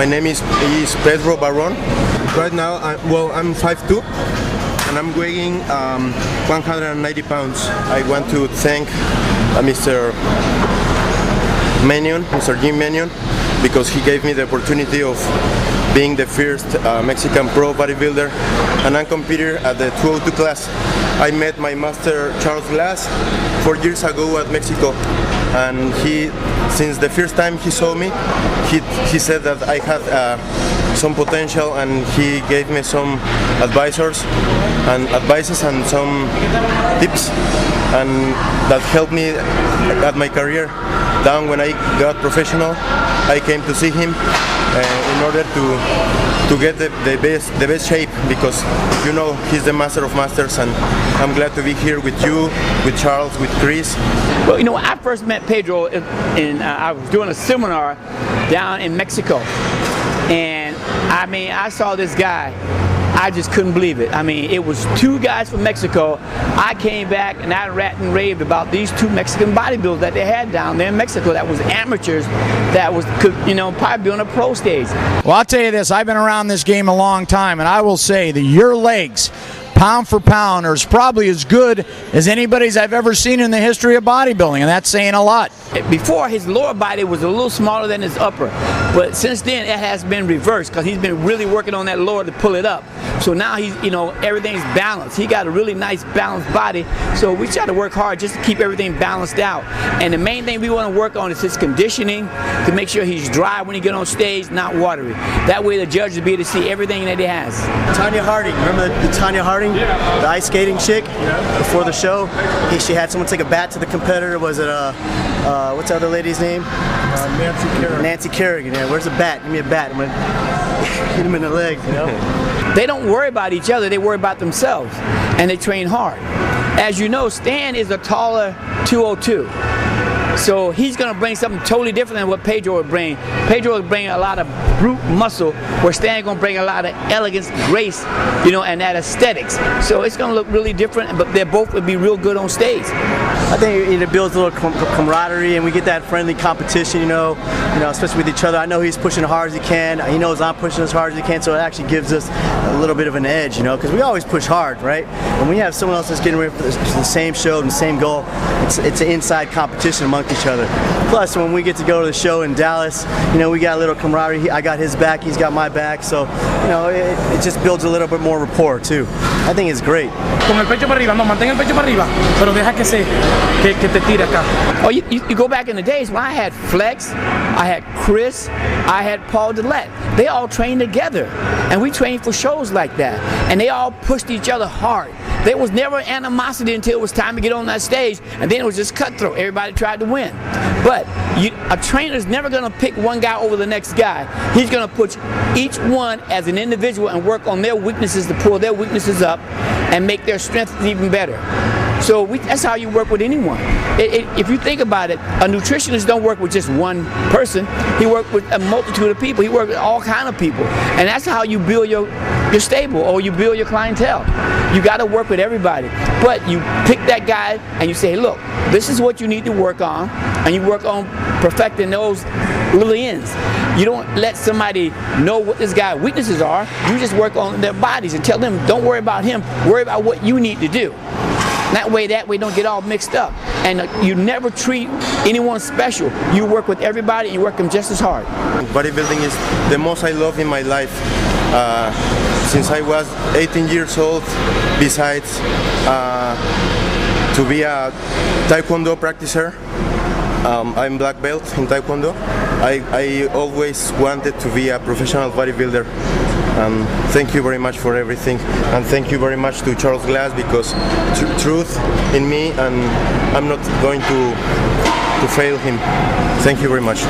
My name is Pedro Barrón. Right now, I'm 5'2", and I'm weighing 190 pounds. I want to thank Mr. Jim Menion, because he gave me the opportunity of being the first Mexican pro bodybuilder, and I'm competing at the 202 class. I met my master Charles Glass 4 years ago at Mexico, and since the first time he saw me, he said that I had some potential, and he gave me some advices and some tips, and that helped me at my career. Down when I got professional, I came to see him in order to get the best shape, because you know he's the master of masters, and I'm glad to be here with you, with Charles, with Chris. Well, you know, I first met Pedro I was doing a seminar down in Mexico, and I mean, I saw this guy. I just couldn't believe it. I mean, it was 2 guys from Mexico. I came back and I ranted and raved about these 2 Mexican bodybuilders that they had down there in Mexico that was amateurs, that could, you know, probably be on a pro stage. Well, I'll tell you this, I've been around this game a long time, and I will say that your legs, pound for pound, are probably as good as anybody's I've ever seen in the history of bodybuilding, and that's saying a lot. Before, his lower body was a little smaller than his upper, but since then it has been reversed, because he's been really working on that lower to pull it up. So now he's, you know, everything's balanced. He got a really nice balanced body, so we try to work hard just to keep everything balanced out. And the main thing we want to work on is his conditioning, to make sure he's dry when he get on stage, not watery. That way the judge will be able to see everything that he has. Tanya Harding, remember the Tanya Harding? Yeah. The ice skating chick? Yeah. Before the show, she had someone take a bat to the competitor. Was it what's the other lady's name? Nancy Kerrigan. Nancy Kerrigan. Yeah. Where's the bat? Give me a bat. I'm gonna hit him in the leg. You know. They don't worry about each other. They worry about themselves, and they train hard. As you know, Stan is a taller 202. So he's going to bring something totally different than what Pedro would bring. Pedro would bring a lot of brute muscle, where Stan's going to bring a lot of elegance, grace, you know, and that aesthetics. So it's going to look really different, but they both would be real good on stage. I think it builds a little camaraderie, and we get that friendly competition, you know, especially with each other. I know he's pushing as hard as he can. He knows I'm pushing as hard as he can, so it actually gives us a little bit of an edge, you know, because we always push hard, right? When we have someone else that's getting ready for the same show and the same goal, it's an inside competition amongst each other. Plus, when we get to go to the show in Dallas, you know, we got a little camaraderie. I got his back, he's got my back, so, you know, it just builds a little bit more rapport too. I think it's great. Con el pecho para arriba, no, mantén el pecho para arriba, pero deja que te tire acá. Oh, you go back in the days when I had Flex, I had Chris, I had Paul Dillette. They all trained together, and we trained for shows like that, and they all pushed each other hard. There was never animosity until it was time to get on that stage, and then it was just cutthroat. Everybody tried to win. But a trainer's never going to pick one guy over the next guy. He's going to put each one as an individual and work on their weaknesses to pull their weaknesses up and make their strengths even better. So that's how you work with anyone. If you think about it, a nutritionist don't work with just one person. He works with a multitude of people. He works with all kinds of people. And that's how you build your stable, or you build your clientele. You got to work with everybody. But you pick that guy and you say, look, this is what you need to work on, and you work on perfecting those little ends. You don't let somebody know what this guy's weaknesses are. You just work on their bodies and tell them, don't worry about him, worry about what you need to do. That way don't get all mixed up. And you never treat anyone special. You work with everybody and you work them just as hard. Bodybuilding is the most I love in my life. Since I was 18 years old, besides to be a Taekwondo practicer, I'm black belt in Taekwondo. I always wanted to be a professional bodybuilder. Thank you very much for everything, and thank you very much to Charles Glass, because truth in me, and I'm not going to fail him. Thank you very much.